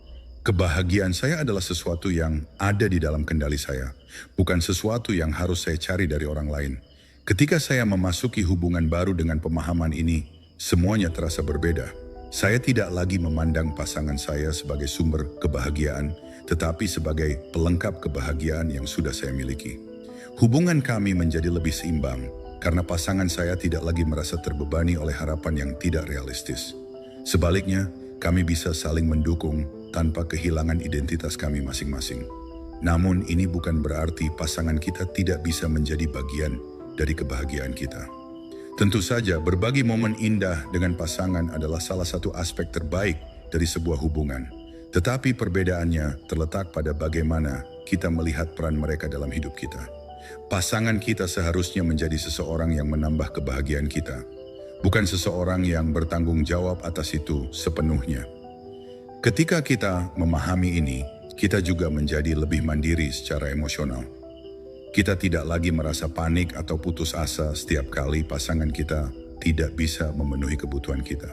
kebahagiaan saya adalah sesuatu yang ada di dalam kendali saya, bukan sesuatu yang harus saya cari dari orang lain. Ketika saya memasuki hubungan baru dengan pemahaman ini, semuanya terasa berbeda. Saya tidak lagi memandang pasangan saya sebagai sumber kebahagiaan, tetapi sebagai pelengkap kebahagiaan yang sudah saya miliki. Hubungan kami menjadi lebih seimbang, karena pasangan saya tidak lagi merasa terbebani oleh harapan yang tidak realistis. Sebaliknya, kami bisa saling mendukung tanpa kehilangan identitas kami masing-masing. Namun ini bukan berarti pasangan kita tidak bisa menjadi bagian dari kebahagiaan kita. Tentu saja berbagi momen indah dengan pasangan adalah salah satu aspek terbaik dari sebuah hubungan. Tetapi perbedaannya terletak pada bagaimana kita melihat peran mereka dalam hidup kita. Pasangan kita seharusnya menjadi seseorang yang menambah kebahagiaan kita, bukan seseorang yang bertanggung jawab atas itu sepenuhnya. Ketika kita memahami ini, kita juga menjadi lebih mandiri secara emosional. Kita tidak lagi merasa panik atau putus asa setiap kali pasangan kita tidak bisa memenuhi kebutuhan kita.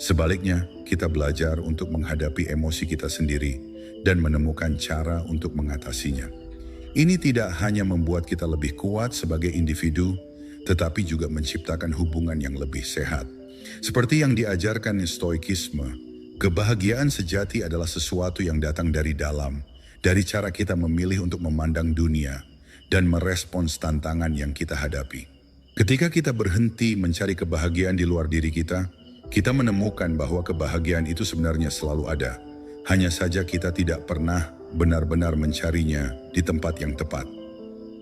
Sebaliknya, kita belajar untuk menghadapi emosi kita sendiri dan menemukan cara untuk mengatasinya. Ini tidak hanya membuat kita lebih kuat sebagai individu, tetapi juga menciptakan hubungan yang lebih sehat. Seperti yang diajarkan Stoikisme, kebahagiaan sejati adalah sesuatu yang datang dari dalam, dari cara kita memilih untuk memandang dunia dan merespons tantangan yang kita hadapi. Ketika kita berhenti mencari kebahagiaan di luar diri kita menemukan bahwa kebahagiaan itu sebenarnya selalu ada. Hanya saja kita tidak pernah benar-benar mencarinya di tempat yang tepat.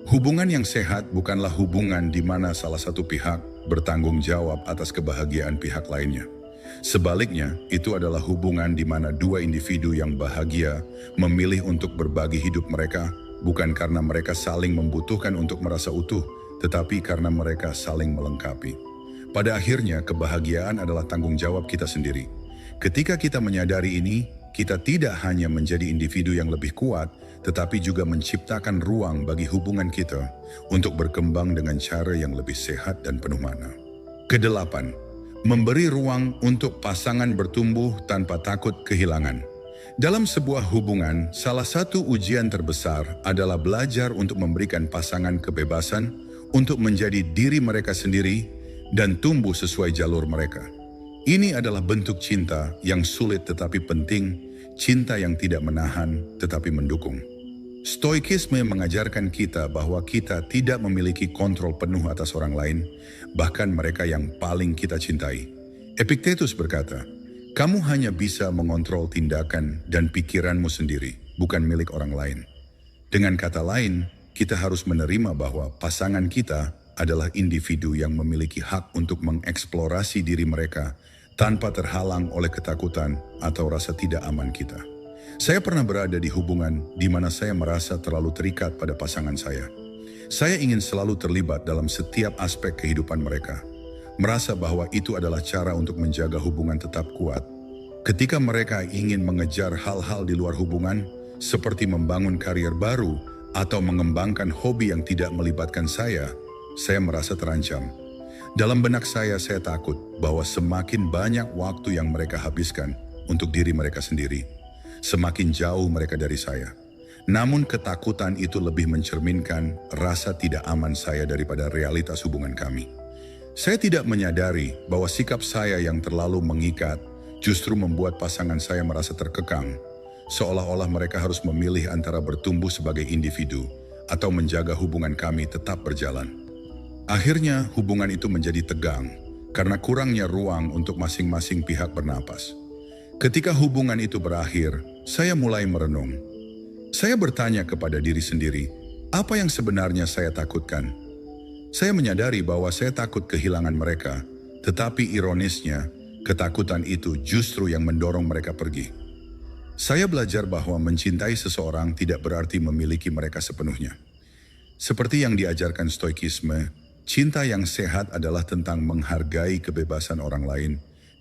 Hubungan yang sehat bukanlah hubungan di mana salah satu pihak bertanggung jawab atas kebahagiaan pihak lainnya. Sebaliknya, itu adalah hubungan di mana dua individu yang bahagia memilih untuk berbagi hidup mereka, bukan karena mereka saling membutuhkan untuk merasa utuh, tetapi karena mereka saling melengkapi. Pada akhirnya, kebahagiaan adalah tanggung jawab kita sendiri. Ketika kita menyadari ini, kita tidak hanya menjadi individu yang lebih kuat, tetapi juga menciptakan ruang bagi hubungan kita untuk berkembang dengan cara yang lebih sehat dan penuh makna. Kedelapan, memberi ruang untuk pasangan bertumbuh tanpa takut kehilangan. Dalam sebuah hubungan, salah satu ujian terbesar adalah belajar untuk memberikan pasangan kebebasan untuk menjadi diri mereka sendiri dan tumbuh sesuai jalur mereka. Ini adalah bentuk cinta yang sulit tetapi penting, cinta yang tidak menahan tetapi mendukung. Stoikisme mengajarkan kita bahwa kita tidak memiliki kontrol penuh atas orang lain, bahkan mereka yang paling kita cintai. Epictetus berkata, "Kamu hanya bisa mengontrol tindakan dan pikiranmu sendiri, bukan milik orang lain." Dengan kata lain, kita harus menerima bahwa pasangan kita adalah individu yang memiliki hak untuk mengeksplorasi diri mereka tanpa terhalang oleh ketakutan atau rasa tidak aman kita. Saya pernah berada di hubungan di mana saya merasa terlalu terikat pada pasangan saya. Saya ingin selalu terlibat dalam setiap aspek kehidupan mereka, merasa bahwa itu adalah cara untuk menjaga hubungan tetap kuat. Ketika mereka ingin mengejar hal-hal di luar hubungan, seperti membangun karier baru atau mengembangkan hobi yang tidak melibatkan saya merasa terancam. Dalam benak saya takut bahwa semakin banyak waktu yang mereka habiskan untuk diri mereka sendiri, semakin jauh mereka dari saya. Namun ketakutan itu lebih mencerminkan rasa tidak aman saya daripada realitas hubungan kami. Saya tidak menyadari bahwa sikap saya yang terlalu mengikat justru membuat pasangan saya merasa terkekang, seolah-olah mereka harus memilih antara bertumbuh sebagai individu atau menjaga hubungan kami tetap berjalan. Akhirnya hubungan itu menjadi tegang karena kurangnya ruang untuk masing-masing pihak bernapas. Ketika hubungan itu berakhir, saya mulai merenung. Saya bertanya kepada diri sendiri, apa yang sebenarnya saya takutkan? Saya menyadari bahwa saya takut kehilangan mereka, tetapi ironisnya, ketakutan itu justru yang mendorong mereka pergi. Saya belajar bahwa mencintai seseorang tidak berarti memiliki mereka sepenuhnya. Seperti yang diajarkan Stoikisme, cinta yang sehat adalah tentang menghargai kebebasan orang lain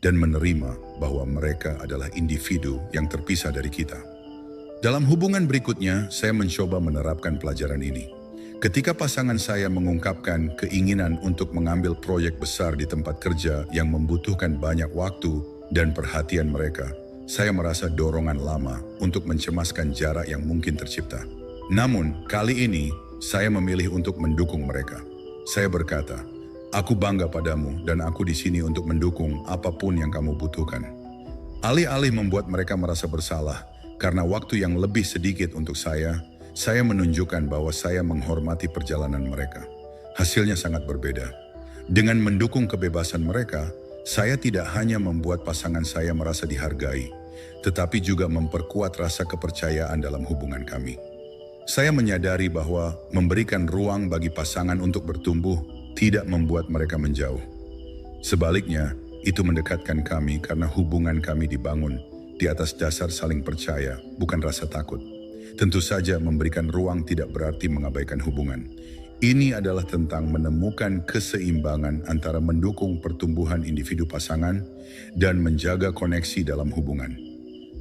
dan menerima bahwa mereka adalah individu yang terpisah dari kita. Dalam hubungan berikutnya, saya mencoba menerapkan pelajaran ini. Ketika pasangan saya mengungkapkan keinginan untuk mengambil proyek besar di tempat kerja yang membutuhkan banyak waktu dan perhatian mereka, saya merasa dorongan lama untuk mencemaskan jarak yang mungkin tercipta. Namun, kali ini saya memilih untuk mendukung mereka. Saya berkata, "Aku bangga padamu dan aku di sini untuk mendukung apapun yang kamu butuhkan." Alih-alih membuat mereka merasa bersalah karena waktu yang lebih sedikit untuk saya menunjukkan bahwa saya menghormati perjalanan mereka. Hasilnya sangat berbeda. Dengan mendukung kebebasan mereka, saya tidak hanya membuat pasangan saya merasa dihargai, tetapi juga memperkuat rasa kepercayaan dalam hubungan kami. Saya menyadari bahwa memberikan ruang bagi pasangan untuk bertumbuh tidak membuat mereka menjauh. Sebaliknya, itu mendekatkan kami karena hubungan kami dibangun di atas dasar saling percaya, bukan rasa takut. Tentu saja memberikan ruang tidak berarti mengabaikan hubungan. Ini adalah tentang menemukan keseimbangan antara mendukung pertumbuhan individu pasangan dan menjaga koneksi dalam hubungan.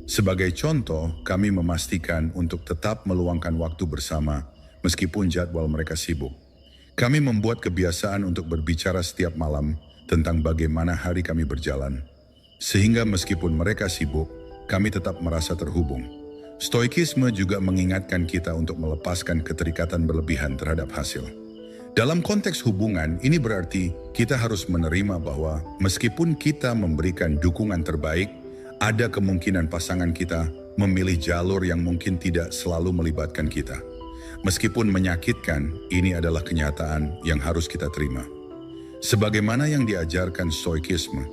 Sebagai contoh, kami memastikan untuk tetap meluangkan waktu bersama meskipun jadwal mereka sibuk. Kami membuat kebiasaan untuk berbicara setiap malam tentang bagaimana hari kami berjalan. Sehingga meskipun mereka sibuk, kami tetap merasa terhubung. Stoikisme juga mengingatkan kita untuk melepaskan keterikatan berlebihan terhadap hasil. Dalam konteks hubungan, ini berarti kita harus menerima bahwa meskipun kita memberikan dukungan terbaik, ada kemungkinan pasangan kita memilih jalur yang mungkin tidak selalu melibatkan kita. Meskipun menyakitkan, ini adalah kenyataan yang harus kita terima. Sebagaimana yang diajarkan Stoikisme,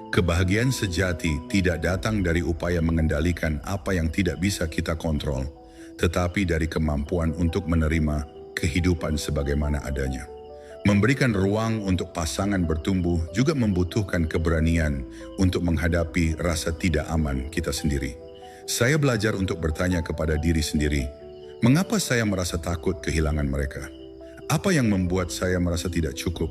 kebahagiaan sejati tidak datang dari upaya mengendalikan apa yang tidak bisa kita kontrol, tetapi dari kemampuan untuk menerima kehidupan sebagaimana adanya. Memberikan ruang untuk pasangan bertumbuh juga membutuhkan keberanian untuk menghadapi rasa tidak aman kita sendiri. Saya belajar untuk bertanya kepada diri sendiri, mengapa saya merasa takut kehilangan mereka? Apa yang membuat saya merasa tidak cukup?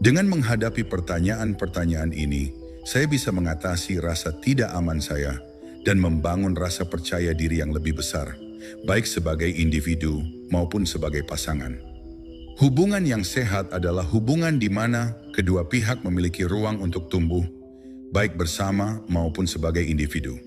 Dengan menghadapi pertanyaan-pertanyaan ini, saya bisa mengatasi rasa tidak aman saya dan membangun rasa percaya diri yang lebih besar, baik sebagai individu maupun sebagai pasangan. Hubungan yang sehat adalah hubungan di mana kedua pihak memiliki ruang untuk tumbuh, baik bersama maupun sebagai individu.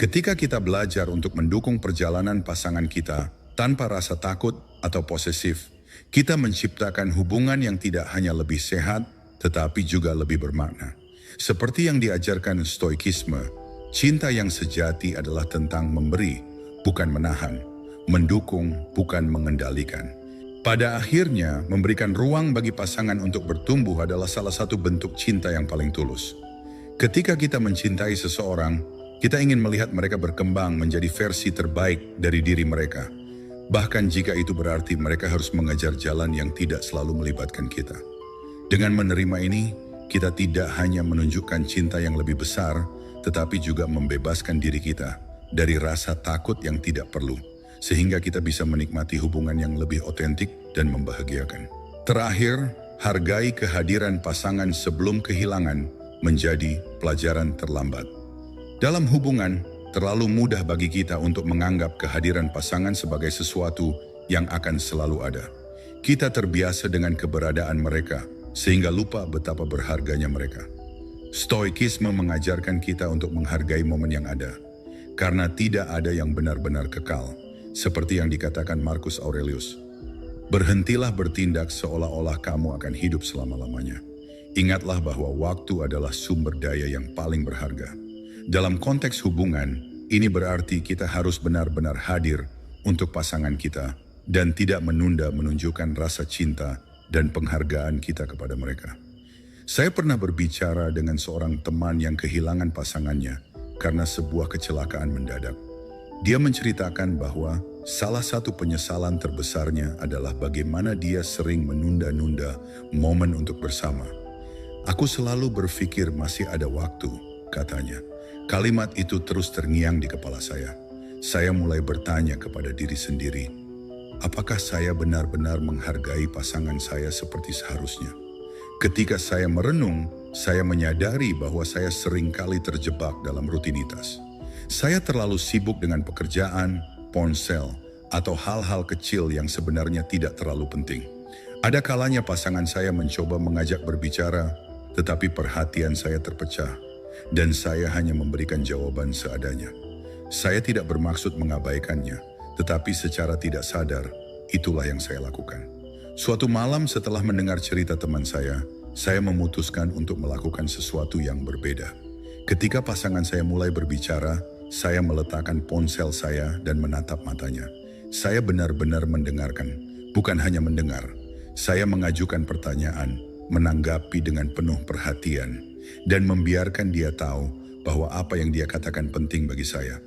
Ketika kita belajar untuk mendukung perjalanan pasangan kita tanpa rasa takut atau posesif, kita menciptakan hubungan yang tidak hanya lebih sehat, tetapi juga lebih bermakna. Seperti yang diajarkan Stoikisme, cinta yang sejati adalah tentang memberi, bukan menahan, mendukung, bukan mengendalikan. Pada akhirnya, memberikan ruang bagi pasangan untuk bertumbuh adalah salah satu bentuk cinta yang paling tulus. Ketika kita mencintai seseorang, kita ingin melihat mereka berkembang menjadi versi terbaik dari diri mereka. Bahkan jika itu berarti mereka harus mengejar jalan yang tidak selalu melibatkan kita. Dengan menerima ini, kita tidak hanya menunjukkan cinta yang lebih besar, tetapi juga membebaskan diri kita dari rasa takut yang tidak perlu, sehingga kita bisa menikmati hubungan yang lebih otentik dan membahagiakan. Terakhir, hargai kehadiran pasangan sebelum kehilangan menjadi pelajaran terlambat. Dalam hubungan, terlalu mudah bagi kita untuk menganggap kehadiran pasangan sebagai sesuatu yang akan selalu ada. Kita terbiasa dengan keberadaan mereka, sehingga lupa betapa berharganya mereka. Stoikisme mengajarkan kita untuk menghargai momen yang ada, karena tidak ada yang benar-benar kekal, seperti yang dikatakan Marcus Aurelius. Berhentilah bertindak seolah-olah kamu akan hidup selama-lamanya. Ingatlah bahwa waktu adalah sumber daya yang paling berharga. Dalam konteks hubungan, ini berarti kita harus benar-benar hadir untuk pasangan kita dan tidak menunda menunjukkan rasa cinta dan penghargaan kita kepada mereka. Saya pernah berbicara dengan seorang teman yang kehilangan pasangannya karena sebuah kecelakaan mendadak. Dia menceritakan bahwa salah satu penyesalan terbesarnya adalah bagaimana dia sering menunda-nunda momen untuk bersama. Aku selalu berpikir masih ada waktu, katanya. Kalimat itu terus terngiang di kepala saya. Saya mulai bertanya kepada diri sendiri, apakah saya benar-benar menghargai pasangan saya seperti seharusnya? Ketika saya merenung, saya menyadari bahwa saya seringkali terjebak dalam rutinitas. Saya terlalu sibuk dengan pekerjaan, ponsel, atau hal-hal kecil yang sebenarnya tidak terlalu penting. Ada kalanya pasangan saya mencoba mengajak berbicara, tetapi perhatian saya terpecah, dan saya hanya memberikan jawaban seadanya. Saya tidak bermaksud mengabaikannya, tetapi secara tidak sadar, itulah yang saya lakukan. Suatu malam setelah mendengar cerita teman saya memutuskan untuk melakukan sesuatu yang berbeda. Ketika pasangan saya mulai berbicara, saya meletakkan ponsel saya dan menatap matanya. Saya benar-benar mendengarkan, bukan hanya mendengar. Saya mengajukan pertanyaan, menanggapi dengan penuh perhatian, dan membiarkan dia tahu bahwa apa yang dia katakan penting bagi saya.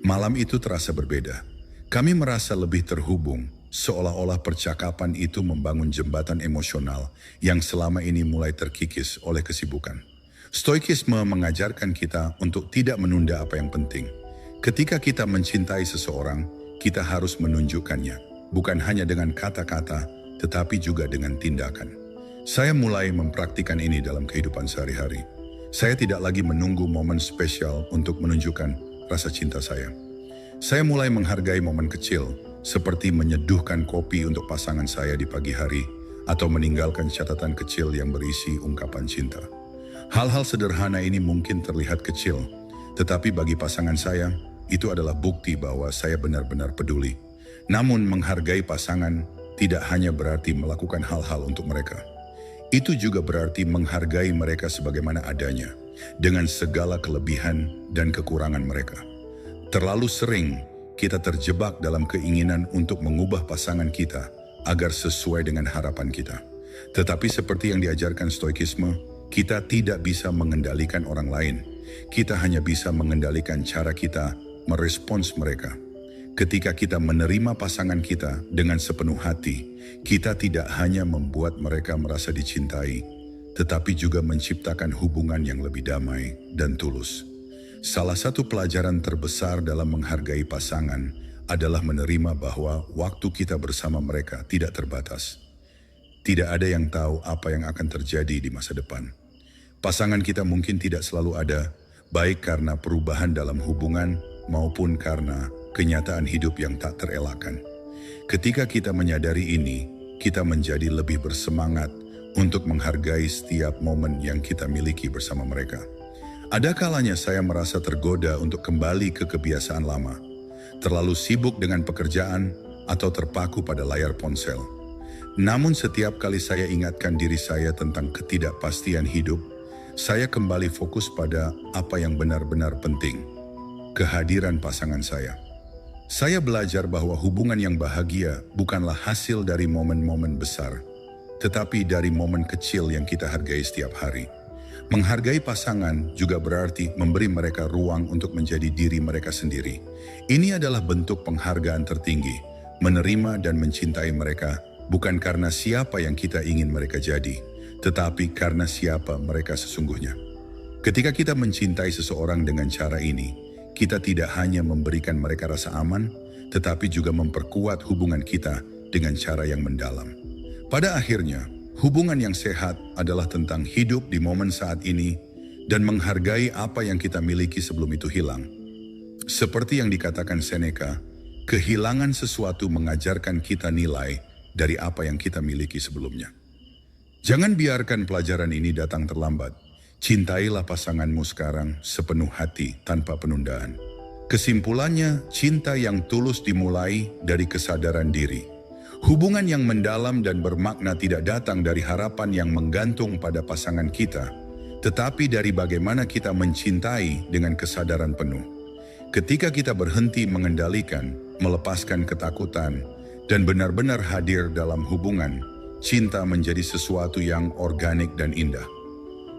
Malam itu terasa berbeda. Kami merasa lebih terhubung, seolah-olah percakapan itu membangun jembatan emosional yang selama ini mulai terkikis oleh kesibukan. Stoikisme mengajarkan kita untuk tidak menunda apa yang penting. Ketika kita mencintai seseorang, kita harus menunjukkannya, bukan hanya dengan kata-kata, tetapi juga dengan tindakan. Saya mulai mempraktikkan ini dalam kehidupan sehari-hari. Saya tidak lagi menunggu momen spesial untuk menunjukkan rasa cinta saya. Saya mulai menghargai momen kecil, seperti menyeduhkan kopi untuk pasangan saya di pagi hari, atau meninggalkan catatan kecil yang berisi ungkapan cinta. Hal-hal sederhana ini mungkin terlihat kecil, tetapi bagi pasangan saya, itu adalah bukti bahwa saya benar-benar peduli. Namun menghargai pasangan tidak hanya berarti melakukan hal-hal untuk mereka. Itu juga berarti menghargai mereka sebagaimana adanya, dengan segala kelebihan dan kekurangan mereka. Terlalu sering kita terjebak dalam keinginan untuk mengubah pasangan kita agar sesuai dengan harapan kita. Tetapi seperti yang diajarkan Stoikisme, kita tidak bisa mengendalikan orang lain. Kita hanya bisa mengendalikan cara kita merespons mereka. Ketika kita menerima pasangan kita dengan sepenuh hati, kita tidak hanya membuat mereka merasa dicintai, tetapi juga menciptakan hubungan yang lebih damai dan tulus. Salah satu pelajaran terbesar dalam menghargai pasangan adalah menerima bahwa waktu kita bersama mereka tidak terbatas. Tidak ada yang tahu apa yang akan terjadi di masa depan. Pasangan kita mungkin tidak selalu ada, baik karena perubahan dalam hubungan maupun karena kenyataan hidup yang tak terelakkan. Ketika kita menyadari ini, kita menjadi lebih bersemangat untuk menghargai setiap momen yang kita miliki bersama mereka. Ada kalanya saya merasa tergoda untuk kembali ke kebiasaan lama, terlalu sibuk dengan pekerjaan atau terpaku pada layar ponsel. Namun setiap kali saya ingatkan diri saya tentang ketidakpastian hidup, saya kembali fokus pada apa yang benar-benar penting, kehadiran pasangan saya. Saya belajar bahwa hubungan yang bahagia bukanlah hasil dari momen-momen besar, tetapi dari momen kecil yang kita hargai setiap hari. Menghargai pasangan juga berarti memberi mereka ruang untuk menjadi diri mereka sendiri. Ini adalah bentuk penghargaan tertinggi, menerima dan mencintai mereka bukan karena siapa yang kita ingin mereka jadi, tetapi karena siapa mereka sesungguhnya. Ketika kita mencintai seseorang dengan cara ini, kita tidak hanya memberikan mereka rasa aman, tetapi juga memperkuat hubungan kita dengan cara yang mendalam. Pada akhirnya, hubungan yang sehat adalah tentang hidup di momen saat ini dan menghargai apa yang kita miliki sebelum itu hilang. Seperti yang dikatakan Seneca, kehilangan sesuatu mengajarkan kita nilai dari apa yang kita miliki sebelumnya. Jangan biarkan pelajaran ini datang terlambat. Cintailah pasanganmu sekarang sepenuh hati tanpa penundaan. Kesimpulannya, cinta yang tulus dimulai dari kesadaran diri. Hubungan yang mendalam dan bermakna tidak datang dari harapan yang menggantung pada pasangan kita, tetapi dari bagaimana kita mencintai dengan kesadaran penuh. Ketika kita berhenti mengendalikan, melepaskan ketakutan, dan benar-benar hadir dalam hubungan, cinta menjadi sesuatu yang organik dan indah.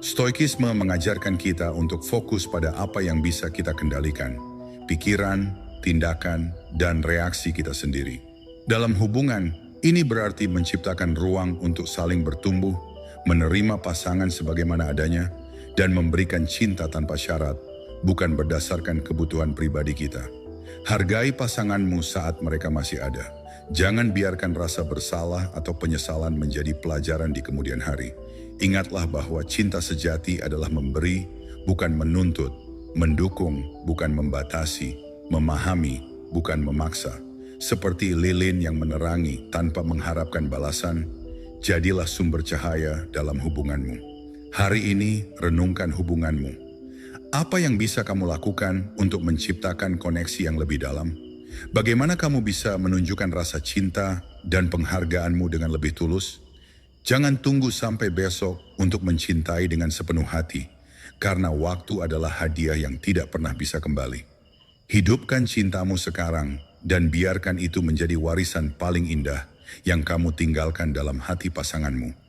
Stoikisme mengajarkan kita untuk fokus pada apa yang bisa kita kendalikan, pikiran, tindakan, dan reaksi kita sendiri. Dalam hubungan, ini berarti menciptakan ruang untuk saling bertumbuh, menerima pasangan sebagaimana adanya, dan memberikan cinta tanpa syarat, bukan berdasarkan kebutuhan pribadi kita. Hargai pasanganmu saat mereka masih ada. Jangan biarkan rasa bersalah atau penyesalan menjadi pelajaran di kemudian hari. Ingatlah bahwa cinta sejati adalah memberi, bukan menuntut, mendukung, bukan membatasi, memahami, bukan memaksa. Seperti lilin yang menerangi tanpa mengharapkan balasan, jadilah sumber cahaya dalam hubunganmu. Hari ini, renungkan hubunganmu. Apa yang bisa kamu lakukan untuk menciptakan koneksi yang lebih dalam? Bagaimana kamu bisa menunjukkan rasa cinta dan penghargaanmu dengan lebih tulus? Jangan tunggu sampai besok untuk mencintai dengan sepenuh hati, karena waktu adalah hadiah yang tidak pernah bisa kembali. Hidupkan cintamu sekarang dan biarkan itu menjadi warisan paling indah yang kamu tinggalkan dalam hati pasanganmu.